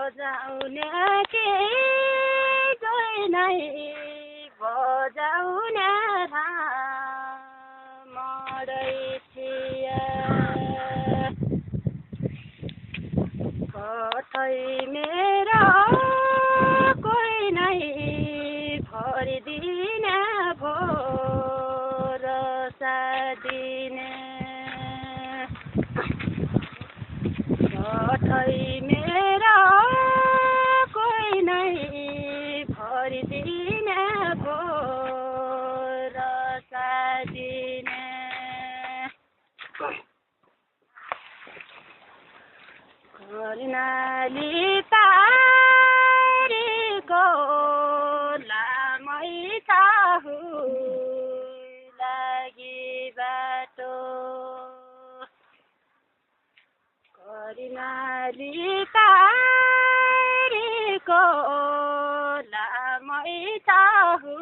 बजाउने के गएनै बजाउने मरै थिए कतै मेरो कोही नै भरिदिने भरोसा दिने कतै मेरो कोही नै भरिदिने भरोसा दिने कर्णाली पारीको लामै चाहु लागि बाटो कर्णाली पारीको लामै चाहु